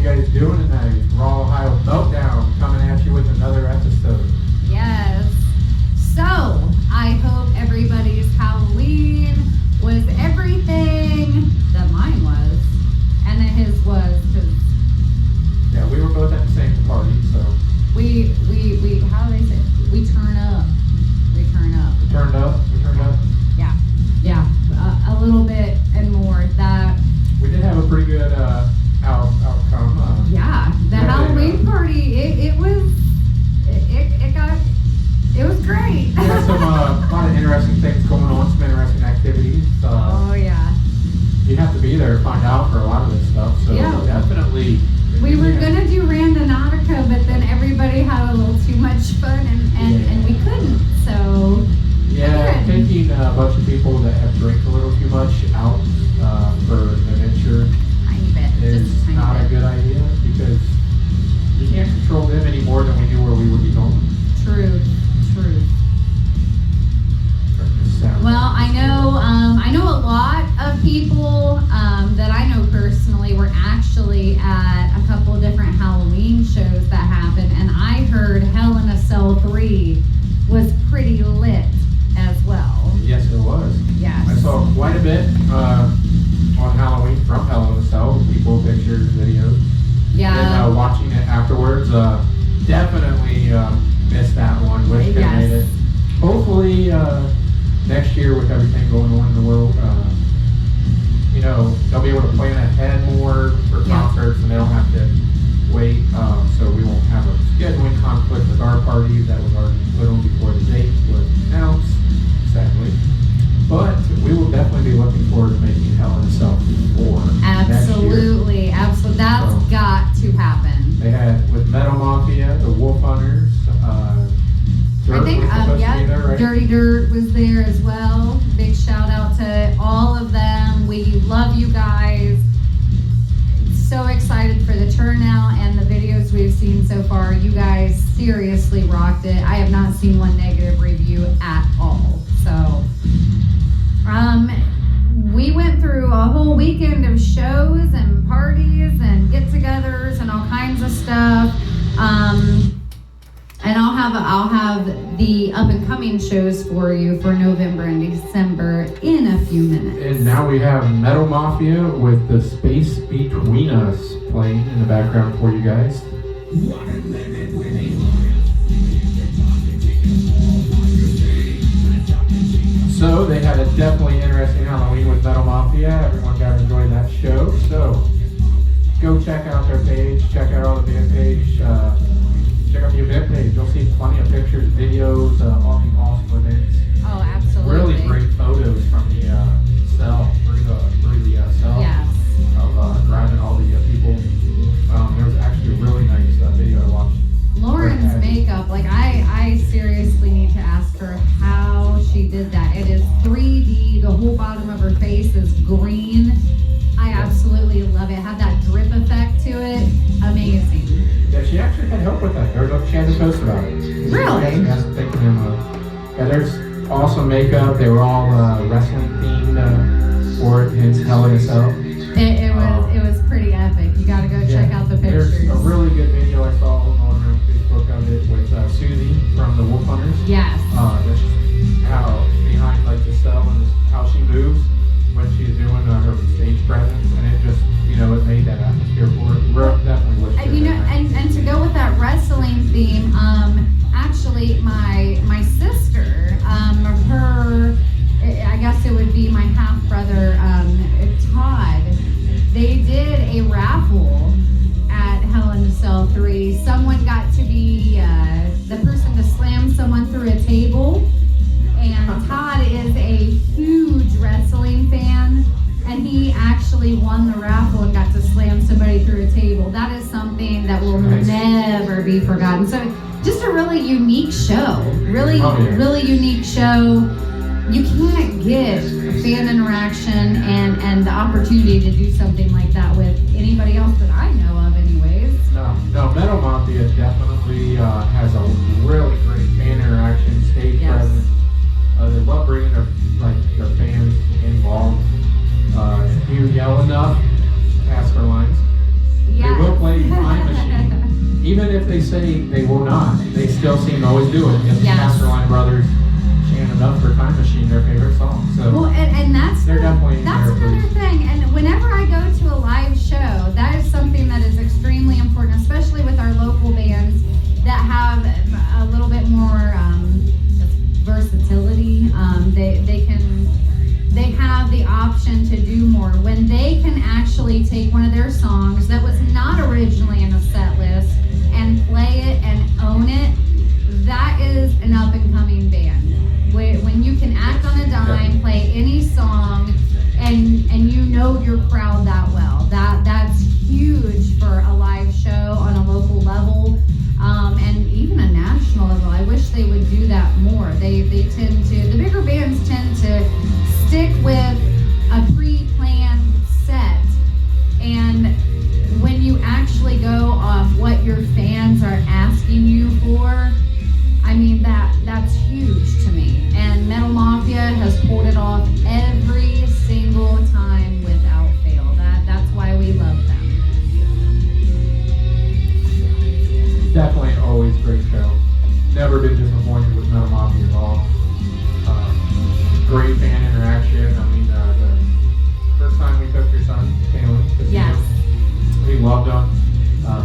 you guys doing tonight? Raw Ohio Meltdown coming at you with another episode. Yes. So, I hope everybody's Halloween was everything that mine was. And that his was, because... Yeah, we were both at the same party, so... We how do they say it? We turn up. We turn up. We turned up? Yeah. A little bit and more. That... We did have a pretty good outcome. The Halloween party, it was great. We had some, a lot of interesting things going on, some interesting activities. Oh yeah. You have to be there to find out for a lot of this stuff, so definitely. We were gonna do Randonautica, but then everybody had a little too much fun and we couldn't, so. Yeah, taking a bunch of people that have drank a little too much out for an adventure is not a good idea, because you can't control them any more than we knew where we would be going. True. Well, I know a lot of people that I know personally were actually at a couple of different Halloween shows that happened, and I heard Hell in a Cell 3 was pretty lit as well. Yes, it was. Yes. I saw quite a bit on Halloween from Hell in a Cell, people, pictures, videos. Yeah. And watching it afterwards, definitely missed that one. Wish they made it. Hopefully, next year with everything going on in the world, they'll be able to plan ahead more for concerts, and they don't have to wait, so we won't have a scheduling conflict with our party that was already put on before the date was announced, sadly. But we will definitely be looking forward to making Hell in a Cell 4 Absolutely. That's got to happen. They had with Metal Mafia, the Wolf Hunters, Dirt I think, was supposed to be there, right? Dirty Dirt was there as well. Big shout out to all of them. We love you guys. So excited for the turnout and the videos we've seen so far. You guys seriously rocked it. I have not seen one negative review at all. So, we went through a whole weekend of shows and parties and get-togethers and all kinds of stuff. And I'll have the up-and-coming shows for you for November and December in a few minutes. And now we have Metal Mafia with The Space Between Us playing in the background for you guys. So they had a definitely interesting Halloween with Metal Mafia. Everyone got to enjoy that show. So go check out their page, check out all the band page. Check out the event page. You'll see plenty of pictures, videos, all the awesome events. Oh, absolutely. Really great photos from the cell, through the cell. Yes. Of driving all the people. There was actually a really nice video I watched. Lauren's makeup, I seriously need to ask her how she did that. It is 3D. The whole bottom of her face is green. I absolutely love it. Had that drip effect to it. Amazing. Yeah, she actually had help with that. She had a post about it. Really? There's awesome makeup. They were all wrestling themed for it. Hence Hell in a Cell. It was pretty epic. You gotta go check out the pictures. There's a really good video I saw on Facebook of it with Susie from the Wolf Hunters. Yes. That's just how behind the cell and just how she moves when she's doing her stage presence, and it just it made that atmosphere for it. We're definitely listening. And to go with that wrestling theme, actually my sister, her, I guess it would be my half brother, Todd. They did a raffle at Hell in a Cell 3. Someone got to be the person to slam someone through a table. And Todd is a huge wrestling fan, and he actually won the raffle and got to slam somebody through a table. That is something that will never be forgotten. So just a really unique show. Really unique show. You can't get fan interaction and the opportunity to do something like that with anybody else that I know of anyways. No, Metal Mafia definitely has a really great fan interaction, stage presence. They love bringing their fans involved. If you yell enough, ask for lines. They will play Time Machine. Even if they say they will not, they still seem to always do it. If the Yes. Casterline brothers chanted up for Time Machine, their favorite song. So Well, and that's they're definitely that's there, another please. thing. And whenever I go to a live show, that is something that is extremely important, especially with our local bands that have a little bit more versatility. They have the option to do more when they can actually take one of their songs that was not originally in a set list and play it and own it. That is an up and coming band. When you can act on a dime, play any song, and you know your crowd that well, that's huge for a live show on a local level, and even a national level. I wish they would do that more. They tend to, the bigger bands tend to stick with a pre-planned set, and when you actually go off what your fans are asking you for, I mean, that's huge to me. And Metal Mafia has pulled it off every single time without fail. That's why we love them. Definitely always great show. Never been disappointed with Metal Mafia at all. Great fan interaction. I mean, the first time we took your son, Kalen, to see Yes. him, we loved him.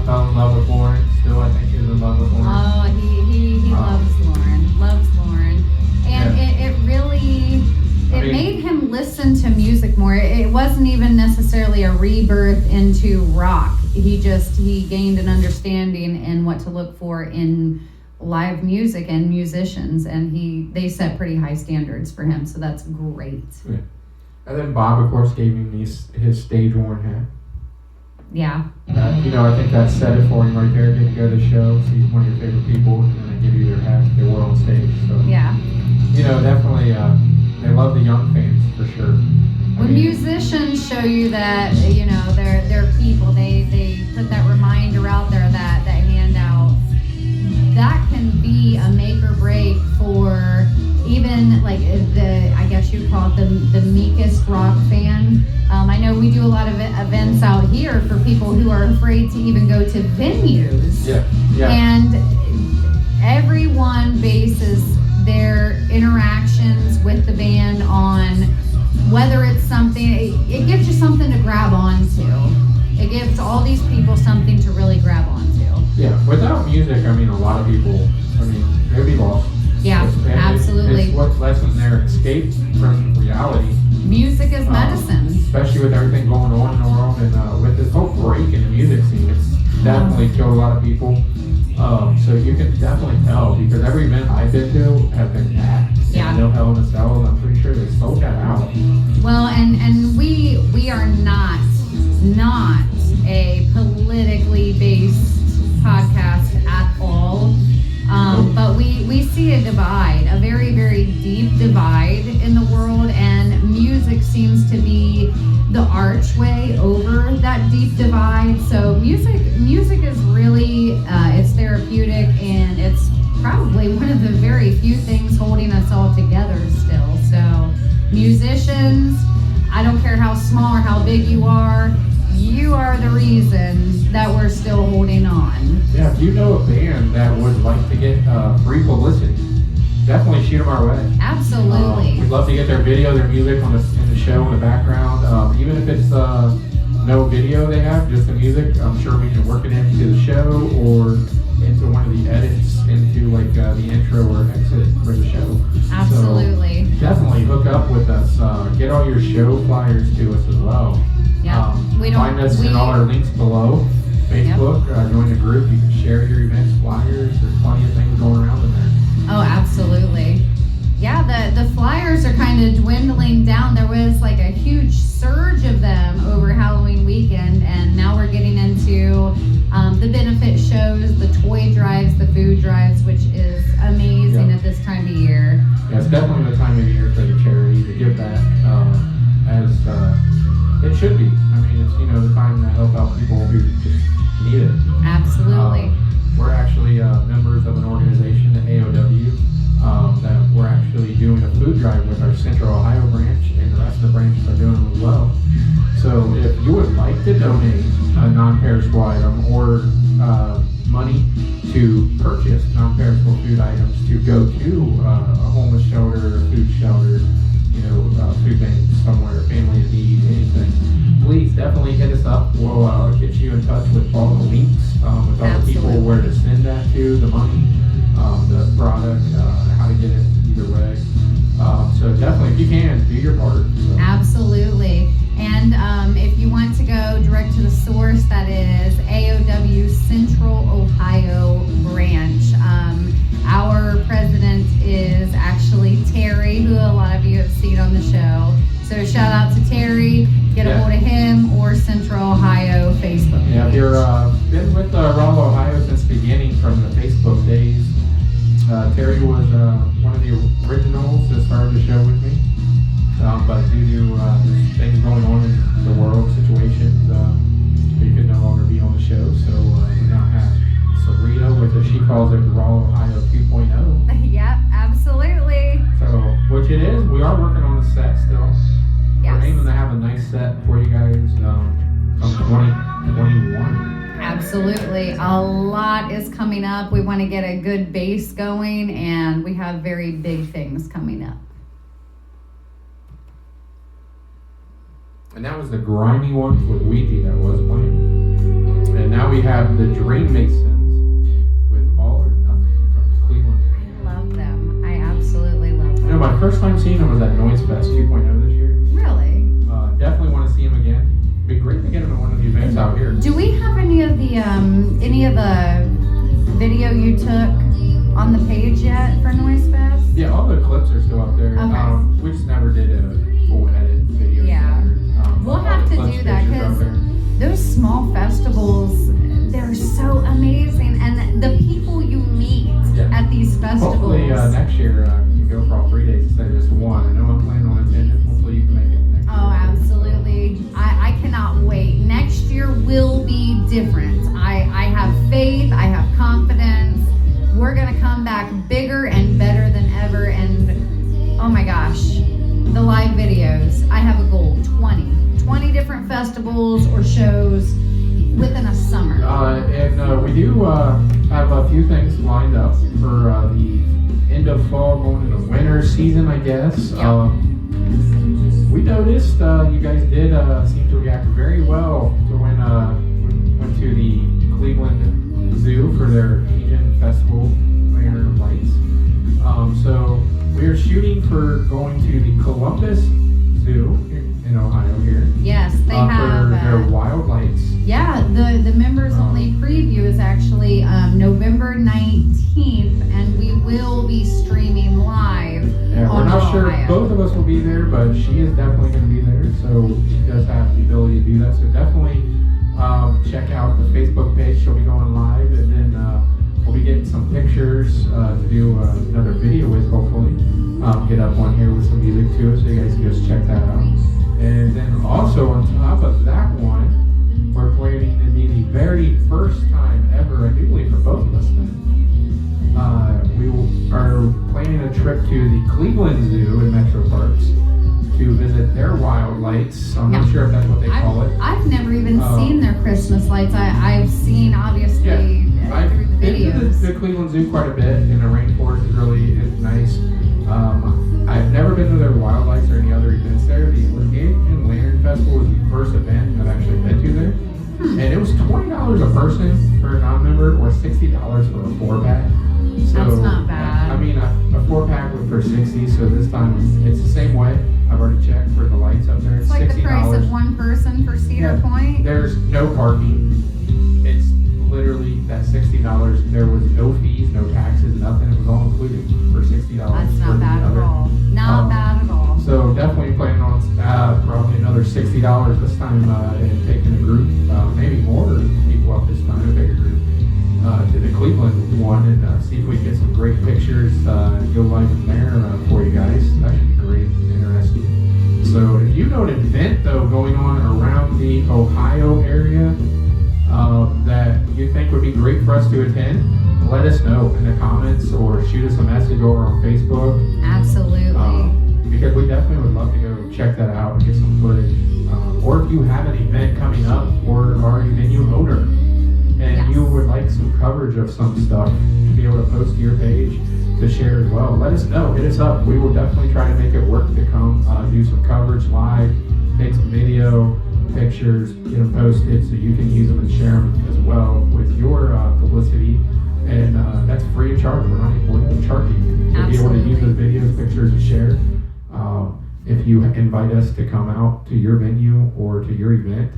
Fell in love with Lauren. Still, I think he's in love with Lauren. Oh, he loves Lauren. Loves Lauren. And Yeah. it really, I mean, made him listen to music more. It wasn't even necessarily a rebirth into rock. He gained an understanding in what to look for in live music and musicians, and they set pretty high standards for him, so that's great. Yeah. And then Bob, of course, gave him his stage worn hat. Yeah. I think that set it for him right there. Didn't go to the show, so he's one of your favorite people, and then they give you their hat that they wore on stage. So Yeah. Definitely, they love the young fans for sure. When musicians show you that, they're people, they put that reminder out there, that handout, that can be a make or break for even like I guess you'd call it the meekest rock fan. I know we do a lot of events out here for people who are afraid to even go to venues. Yeah. And everyone bases their interactions with the band on whether it's something, it gives you something to grab onto. It gives all these people something to really grab onto. Yeah, without music, a lot of people, they'd be lost. Yeah, absolutely. It's what lets them their escape from reality. Music is medicine. Especially with everything going on in the world, and with this whole break in the music scene, it's definitely killed a lot of people. So you can definitely tell, because every event I've been to have been packed. Yeah. No Hell in a Cell, I'm pretty sure they sold that out. Well, and we are not a politically based podcast at all. But we see a divide, a very, very deep divide in the world, and music seems to be the archway over that deep divide. So music is really, it's therapeutic, and it's probably one of the very few things holding us all together still. So musicians, I don't care how small or how big you are the reason that we're still holding on. Yeah, if you know a band that would like to get free publicity, definitely shoot them our way. Absolutely. We'd love to get their video, their music in the show in the background. Even if it's no video they have, just the music, I'm sure we can work it into the show or into one of the edits, into like the intro or exit for the show. Absolutely. So definitely hook up with us. Get all your show flyers to us as well. Yeah. Find us in all our links below. Facebook, join the group. You can share your events, flyers. There's plenty of things going around in there. Oh, absolutely. Yeah, the flyers are kind of dwindling down. There was like a huge surge of them over Halloween weekend, and now we're getting into the benefit shows, the toy drives, the food drives, which is amazing at this time of year. Yeah, it's definitely the time of year for the charity to give back, as it should be. It's the time to help out people who just need it. Absolutely. We're actually members of an organization, the AOW, that we're actually doing a food drive with our Central Ohio branch, and the rest of the branches are doing it as well. So if you would like to donate a non-perishable to purchase non-perishable food items to go to a homeless shelter, a food shelter, food bank somewhere, family in need, anything, please definitely hit us up. We'll get you in touch with all the links, with all the people where to send that to, the money, the product, how to get it either way. So definitely, if you can, do your part. So. Absolutely. And if you want to go direct to the source, that is AOW Central Ohio Branch. Our president is actually Terry, who a lot of you have seen on the show. So shout out to Terry. Get a hold of him or Central Ohio Facebook page. Yeah, if you've been with Raw Ohio since the beginning, from the Facebook days, Terry was one of the originals that started the show with me. But due to things going on in the world, situations, he could no longer be on the show. So we now have Sarita with she calls it Raw Ohio 2.0. Yep, absolutely. So, which it is. We are working on the set still. Yes. We're aiming to have a nice set for you guys from 2021. Absolutely. A lot is coming up. We want to get a good base going, and we have very big things coming up. And that was the grimy one with Ouija that was playing. And now we have the Dream Masons with All or Nothing from the Cleveland area. I love them. I absolutely love them. I know my first time seeing them was at Noise Fest 2.0 this year. Really? Definitely want to see them again. It'd be great to get them at one of the events out here. Do we have any of the video you took on the page yet for Noise Fest? Yeah, all the clips are still up there. Okay. We just never did a full edit video. Yeah. Together. We'll have to do that because those small festivals, they're so amazing, and the people you meet at these festivals. Hopefully next year you can go for all 3 days instead of just one. I know I'm planning on attending. Hopefully you can make it next year. Oh, absolutely. I cannot wait. Next year will be different. I have faith. I have confidence. We're going to come back bigger and better than ever. And oh my gosh, the live videos. I have a goal, 20 different festivals or shows within a summer. And we do have a few things lined up for the end of fall, going into winter season, I guess. Yep. We noticed you guys did seem to react very well to when we went to the Cleveland Zoo for their Asian Festival Lantern of Lights. So we are shooting for going to the Columbus Zoo in Ohio here. Yes, they have. For their wild lights. Yeah, the members only preview is actually November 19th, and we will be streaming live. Yeah, we're not sure if both of us will be there, but she is definitely going to be there, so she does have the ability to do that. So definitely check out the Facebook page. She'll be going live, and then we'll be getting some pictures to do another video with, hopefully. Get up on here with some music to it, so you guys can just check that out. And then also on top of that one, we're planning to be the very first time ever, I do believe for both of us then, we are planning a trip to the Cleveland Zoo in Metro Parks to visit their wild lights. I'm not sure if that's what they call it. I've never even seen their Christmas lights. I've seen, obviously, through the videos. I've been to the Cleveland Zoo quite a bit, and the rainforest is really nice. I've never been to their wild lights or any other events there. The Asian Lantern Festival was the first event I've actually been to there. And it was $20 a person for a non-member, or $60 for a 4-pack. So, that's not bad. I mean, a 4-pack was for $60, so this time it's the same way. I've already checked for the lights up there. It's like the price of one person for Cedar Point. There's no parking. It's literally that $60. There was no fees, no taxes, nothing. It was all included for $60. That's not bad at all. Not bad at all. So definitely planning on probably another $60 this time, and taking a group, maybe more people up this time, a bigger group, to the Cleveland one, and see if we can get some great pictures and go live from there for you guys. That should be great and interesting. So if you know an event though going on around the Ohio area that you think would be great for us to attend, let us know in the comments or shoot us a message over on Facebook. Absolutely. Because we definitely would love to go check that out and get some footage. Or if you have an event coming up or are a venue owner and Yes. you would like some coverage of some stuff to be able to post to your page to share as well, let us know. Hit us up. We will definitely try to make it work to come do some coverage live, take some video, pictures, get them posted so you can use them and share them as well with your publicity. And that's free of charge. We're not even charging you to be able to use those videos, pictures, and share. If you invite us to come out to your venue or to your event,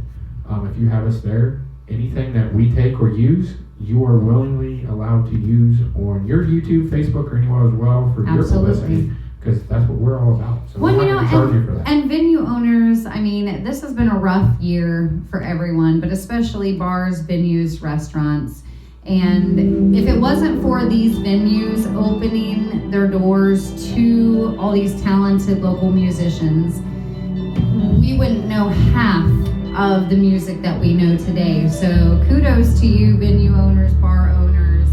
if you have us there, anything that we take or use, you are willingly allowed to use on your YouTube, Facebook, or anywhere as well for your publicity, because that's what we're all about. So Well, we're not going to charge you for that. And venue owners, I mean, this has been a rough year for everyone, but especially bars, venues, restaurants. And if it wasn't for these venues opening their doors to all these talented local musicians, we wouldn't know half of the music that we know today. So kudos to you, venue owners, bar owners.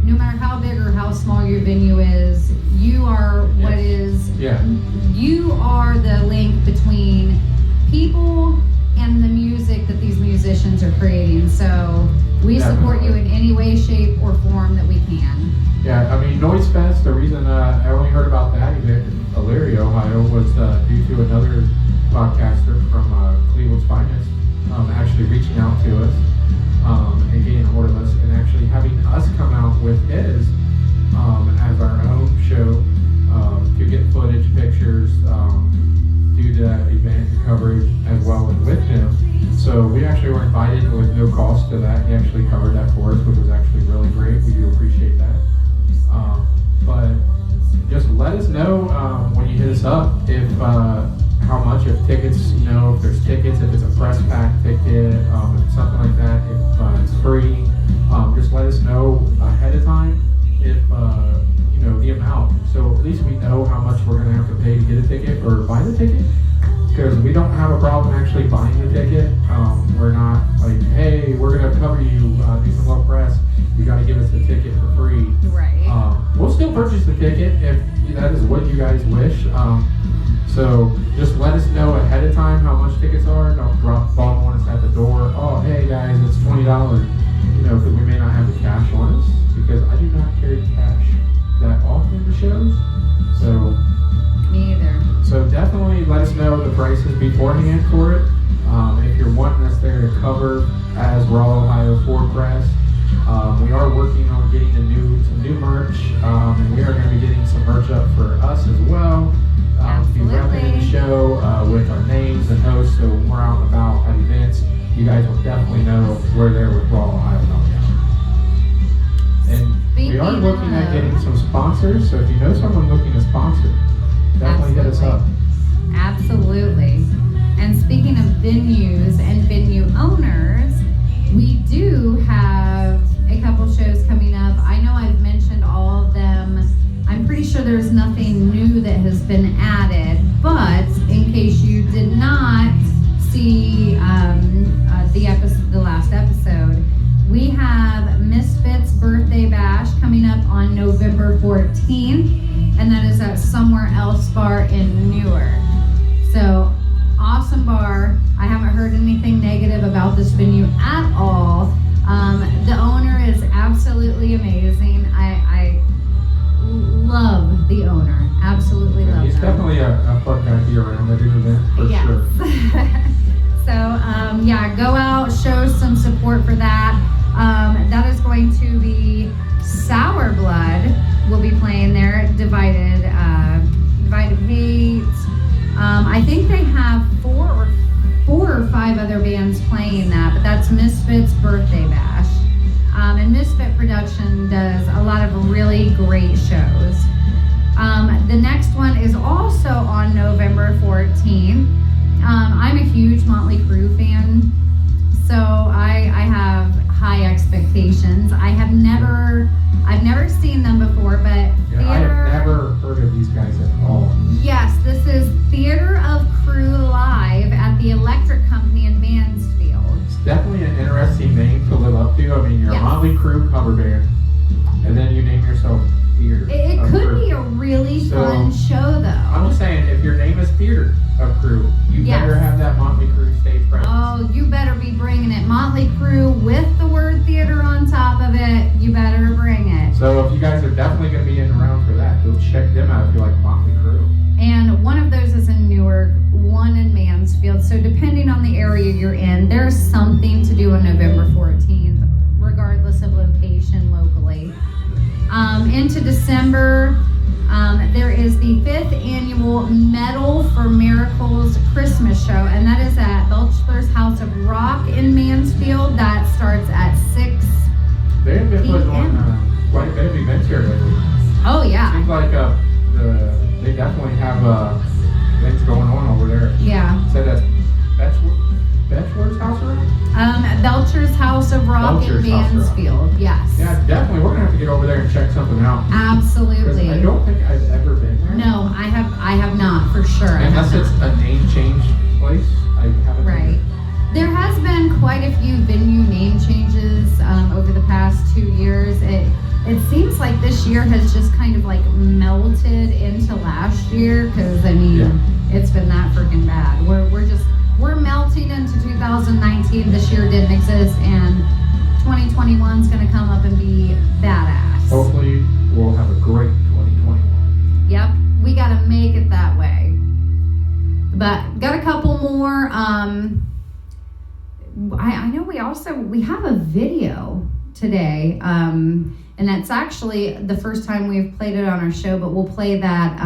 No matter how big or how small your venue is, you are what is. Yeah. You are the link between people and the music that these musicians are creating. So we support you in any way, shape, or form that we can. Yeah, I mean, Noise Fest, the reason I only heard about that event in Elyria, Ohio, was due to another podcaster from Cleveland's Finest actually reaching out to us and getting a hold of us and actually having us come out with his as our own show to get footage, pictures, do the event and coverage as well as with him. So we actually were invited with no cost to that. He actually covered that for us, which was actually really great. We do appreciate that. But just let us know when you hit us up if how much, if tickets, you know, if there's tickets, if it's a press pack ticket, something like that, if it's free, just let us know ahead of time if you know the amount, so at least we know how much we're going to have to pay to get a ticket or buy the ticket, because we don't have a problem actually buying the ticket. We're not like, hey, we're going to cover you, do some low press, you got to give us the ticket for free. Right. We'll still purchase the ticket if that is what you guys wish. So just let us know ahead of time how much tickets are. Don't drop the bomb on us at the door. Oh, hey guys, it's $20. You know, because we may not have the cash on us, because I do not carry cash that often to shows. So Me either. So definitely let us know the prices beforehand for it. If you're wanting us there to cover as Raw Ohio for press, we are working on getting some new merch, and we are going to be getting some merch up for us as well. To be repping the show with our names and hosts, so when we're out and about at events, you guys will definitely know we're there with Raw Ohio Meltdown. And we are looking at getting some sponsors, so if you know someone looking to sponsor, definitely hit us up. Absolutely. And speaking of venues and venue owners, we do have a couple shows coming up. I know I've mentioned all of them. I'm pretty sure there's nothing new that has been added, but in case you did not see the last episode, we have Misfits Birthday Bash coming up on November 14th, and that is at Somewhere Else Bar in Newark. So, awesome bar. I haven't heard anything negative about this venue at all. The owner is absolutely amazing. I love the owner. Absolutely love him. He's definitely a fun guy to be around at an event, for sure. So, yeah, go out, show some support for that. That is going to be Sour Blood. We'll be playing there. Divided Hate. I think they have four or five other bands playing that, but that's Misfits Birthday Bash. And Misfit Production does a lot of really great shows. The next one is also on November 14th. I'm a huge Motley Crue fan, so I have high expectations. I've never seen them before, but Yeah, I have never heard of these guys at all. Yes, this is Theater of Crew Live at the Electric Company in Mansfield. It's definitely an interesting name to live up to. I mean, you're a Motley Crue cover band, and then you name yourself Theater It of could Crew. be a really fun show, though. I'm just saying, if your name is Theater of Crew, you Yes. better have that Motley Crue stage presence. Oh, you better be bringing it. Motley Crue with the word theater guys are definitely going to be in around for that. Go check them out if you like Motley Crue. And one of those is in Newark, one in Mansfield. So depending on the area you're in, there's something to do on November 14th, regardless of location locally. Into December, there is the 5th annual Metal for Miracles Christmas show, and that is at Belchler's House of Rock in Mansfield. That starts at 6 They have been putting on quite a bit of events here lately. Oh, yeah. Seems like they definitely have things going on over there. Yeah. So that's Belchler's House of Rock? Belcher's House of Rock in Mansfield, yes. Yeah, definitely. We're going to have to get over there and check something out. Absolutely. I don't think I've ever been there. No, I have not, for sure. Unless it's a name change place. I haven't Right. There has been quite a few venue name changes over the past 2 years. It seems like this year has just kind of like melted into last year because, I mean, it's been that freaking bad. We're melting into 2019. This year didn't exist, and 2021 is going to come up and be badass. Hopefully, we'll have a great 2021. Yep, we got to make it that way. But got a couple more. I know we have a video today, and that's actually the first time we've played it on our show, but we'll play that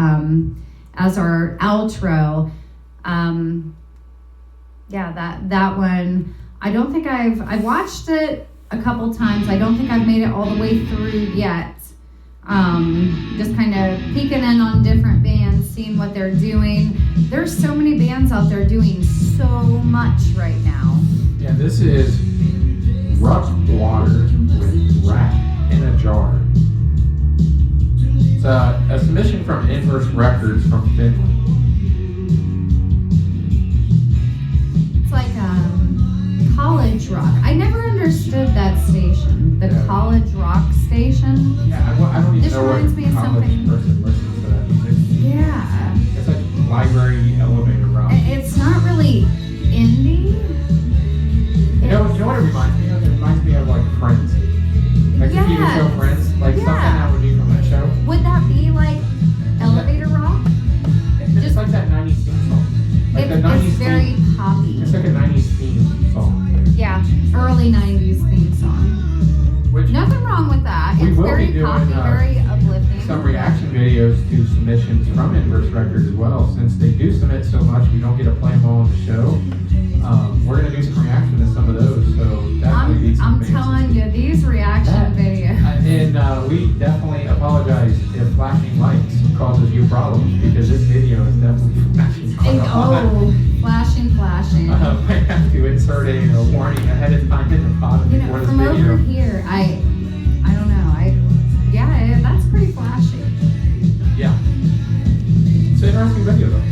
as our outro. That one, I don't think I've watched it a couple times. I don't think I've made it all the way through yet. Just kind of peeking in on different bands, seeing what they're doing. There's so many bands out there doing so much right now. Yeah, this is Rough Water with Rat in a Jar. It's a submission from Inverse Records from Finland. It's like college rock. I never understood that station, the college rock station. Yeah, I don't even This know what reminds me of college something. person listens to that music. Yeah. It's like library elevator rock. It's not really indie. You know what it reminds me of? It reminds me of like Friends. Like the TV show Friends. Like something that would be from that show. Would that be like elevator rock? It's like that 90s theme song. Like the 90s It's very theme. poppy. It's like a 90s theme song. Yeah, early 90s theme song. Which Nothing wrong with that. we It's will be very doing, poppy, very uplifting. some reaction videos to submissions from Inverse Records as well. Since they do submit so much, we don't get to play them all on the show. We're going to do some reaction to some of those, so definitely need some I'm telling you, these reaction videos. And we definitely apologize if flashing lights causes you problems, because this video is definitely flashing. Flashing. I have to insert a warning ahead of time in the bottom before this from video. over here, I don't know. That's pretty flashy. Yeah. It's an interesting video though.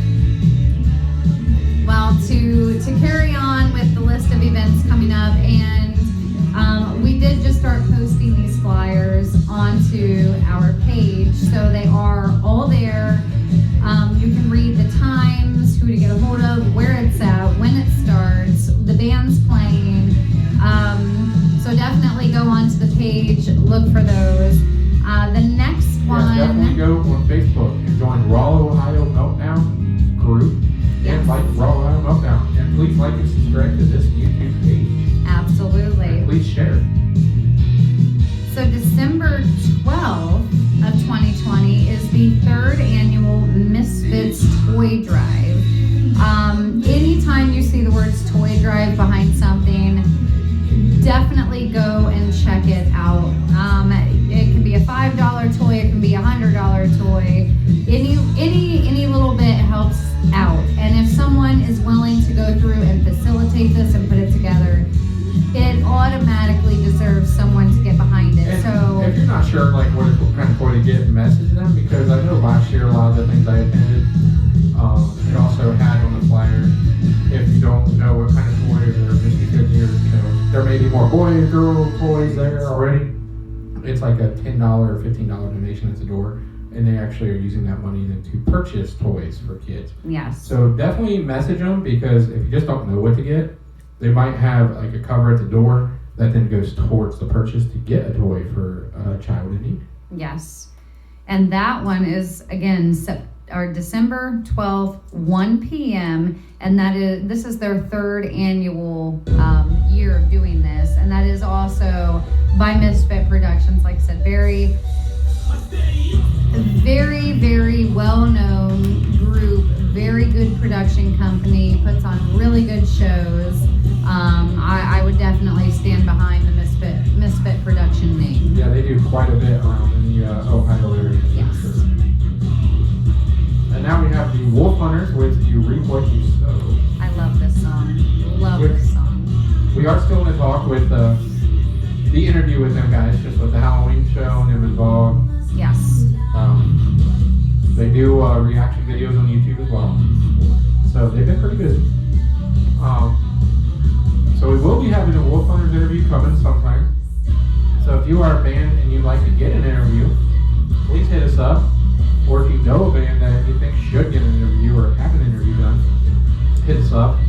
Well, to carry on with the list of events coming up, and we did just start posting these flyers onto our page, so they are all there. You can read the times, who to get a hold of, where it's at, when it starts, the band's playing. So definitely go onto the page, look for those. The next one. Yeah, definitely go on Facebook and join Raw Ohio Meltdown group. And like Raw Ohio Meltdown. And please like and subscribe to this YouTube page. Absolutely. And please share. So December 12th of 2020 is the 3rd annual Misfits Toy Drive. Anytime you see the words toy drive behind something, definitely go and check it out. It can be a $5 toy, it can be a $100 toy. Any little bit helps out. And if someone is willing to go through and facilitate this and put it together, it automatically deserves someone to get behind it. And so if you're not sure like what kind of toy to get, message them, because I know last year a lot of the things I attended, it also had on the flyer, if you don't know what kind of toy, or just because there may be more boy and girl toys there already, it's like a $10 or $15 donation at the door, and they actually are using that money then to purchase toys for kids. yes. So definitely message them, because if you just don't know what to get, they might have like a cover at the door that then goes towards the purchase to get a toy for a child in need. Yes. And that one is, again, December 12th, 1 p.m. And this is their third annual year of doing this. And that is also by Misfit Productions. Like I said, very, very, very well-known group, very good production company, puts on really good shows. I would definitely stand behind the Misfit production name. Yeah, they do quite a bit around in the Ohio area. Yes. Sure. And now we have the Wolf Hunters with You Reap What You Sow. I love this song. Love this song. We are still in the talk with the interview with them guys, just with the Halloween show and them involved. Yes. They do reaction videos on YouTube as well. So they've been pretty busy. So we will be having a Wolf Hunters interview coming sometime. So if you are a band and you'd like to get an interview, please hit us up. Or if you know a band that you think should get an interview or have an interview done, hit us up.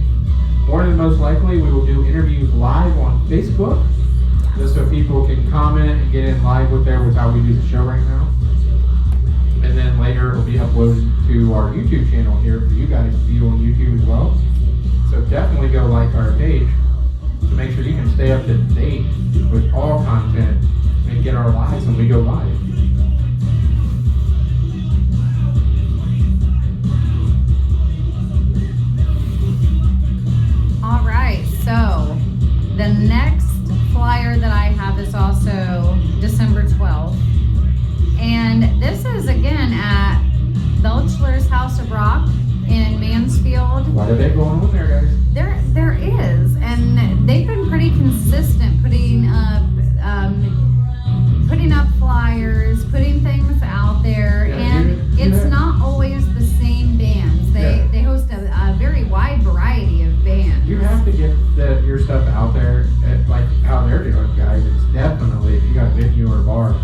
More than most likely, we will do interviews live on Facebook, just so people can comment and get in live with how we do the show right now. And then later it will be uploaded to our YouTube channel here for you guys to view on YouTube as well. So definitely go like our page to make sure you can stay up to date with all content and get our lives when we go live. All right, so the next flyer that I have is also December 12th. And this is again at Belchler's House of Rock in Mansfield. Quite a bit going on there, guys. There is, and they've been pretty consistent putting up flyers, putting things out there, and it's not always the same bands. They host a very wide variety of bands. You have to get your stuff out there, like how they're doing, guys. It's definitely, if you got a venue or a bar,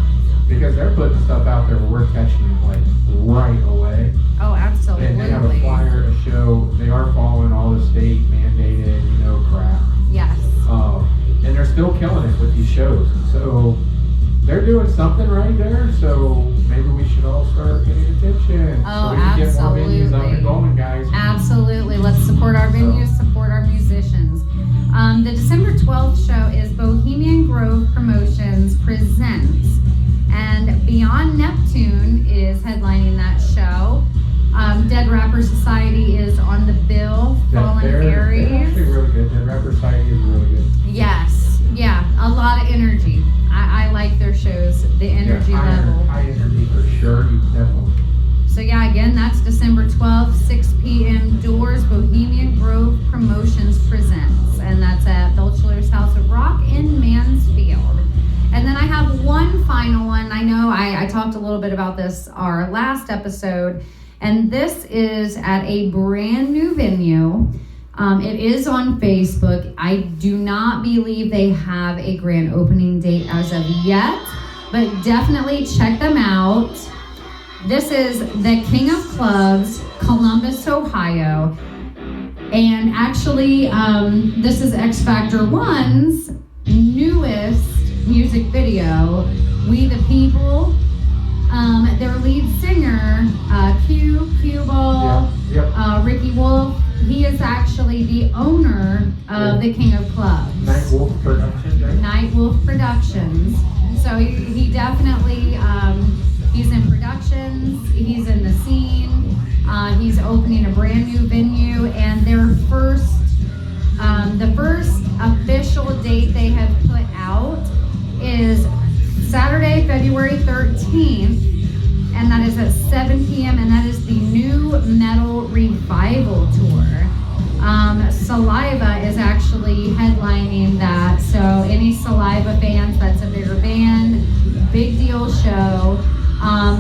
because they're putting stuff out there where we're catching it like right away. Oh, absolutely. And they have a flyer, a show. They are following all the state mandated, crap. Yes. And they're still killing it with these shows. So they're doing something right there. So maybe we should all start paying attention. Oh, so we can get more venues up and going, guys. Absolutely. Let's support our venues, support our musicians. The December 12th show is Bohemian Grove Promotions Presents. And Beyond Neptune is headlining that show. Dead Rapper Society is on the bill. Fallen Aries. They're actually really good. Dead Rapper Society is really good. Yes. Yeah. A lot of energy. I like their shows. The energy level. High energy for sure. You definitely. So yeah, again, that's December 12th, 6 p.m. doors. Bohemian Grove Promotions Presents. And that's at Belchler's House of Rock in Mansfield. And then I have one final one. I know I talked a little bit about this our last episode, and this is at a brand new venue. It is on Facebook. I do not believe they have a grand opening date as of yet, but definitely check them out. This is the King of Clubs, Columbus, Ohio. And actually, this is X Factor 1's newest music video, We the People. Their lead singer, Cue Ball, Ricky Wolf, he is actually the owner of the King of Clubs. Night Wolf Productions, right? Night Wolf Productions. So he definitely, he's in productions, he's in the scene, he's opening a brand new venue, and their first, the first official date they have put out is Saturday, February 13th, and that is at 7 p.m., and that is the New Metal Revival Tour. Saliva is actually headlining that, so any Saliva fans, that's a bigger band, big deal show.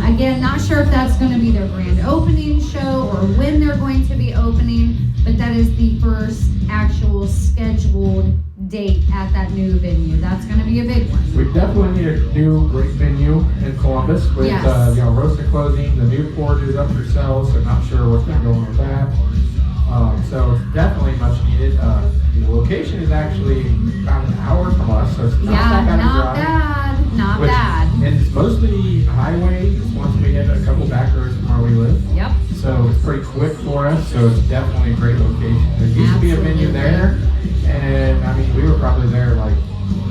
Again, not sure if that's going to be their grand opening show or when they're going to be opening, but that is the first actual scheduled date at that new venue. That's going to be a big one. We definitely need a new great venue in Columbus with Rosa closing. The Newport is up for sale, so not sure what's going on with that. So it's definitely much needed. The location is actually about an hour from us, so it's not that bad. Not Which- bad. And it's mostly highway once we hit a couple back roads from where we live. Yep. So it's pretty quick for us, so it's definitely a great location. There used to be a venue there, and I mean, we were probably there like,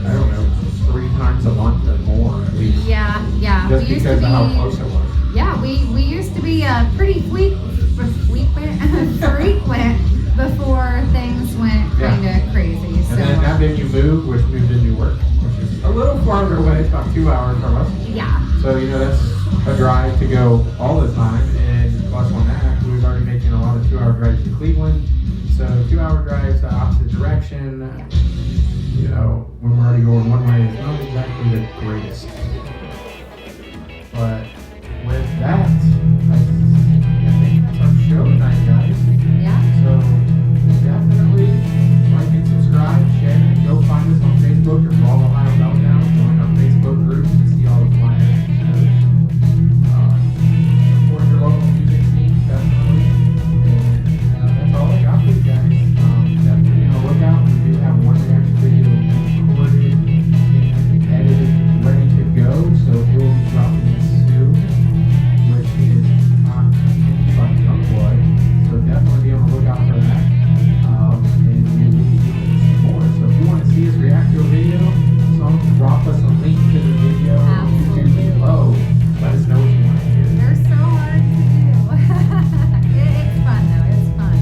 I don't know, 3 times a month or more at least. Yeah. Just We used because to of how be. close it was. Yeah, we used to be pretty frequent before things went kind of crazy. So And then that venue moved, which moved to Newark, which is a little farther away. It's about 2 hours from us. yeah. So, that's a drive to go all the time. And plus on that, we was already making a lot of 2-hour drives to Cleveland. So 2-hour drives the opposite direction, when we're already going one way, it's not exactly the greatest. But with that, I think that's our show tonight, guys. Yeah. So definitely like and subscribe, share. Go find us on Facebook at Raw Ohio Meltdown. Join our Facebook group to see all the flyers. Support your local music scene, definitely. And that's all I got for you guys. Definitely be on the lookout. We do have one reaction video recorded and edited, ready to go. So it will be dropping this soon, which is by Youngboy. So definitely be on the lookout for that. And we will be doing some more. So if you want to see us react to a video, drop us a link to the video on YouTube below. Let us know what you want to hear. They're so hard to do. It's fun though. It's fun.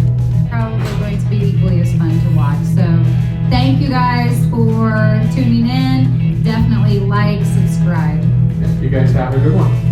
Probably going to be equally as fun to watch. So thank you guys for tuning in. Definitely like, subscribe. You guys have a good one.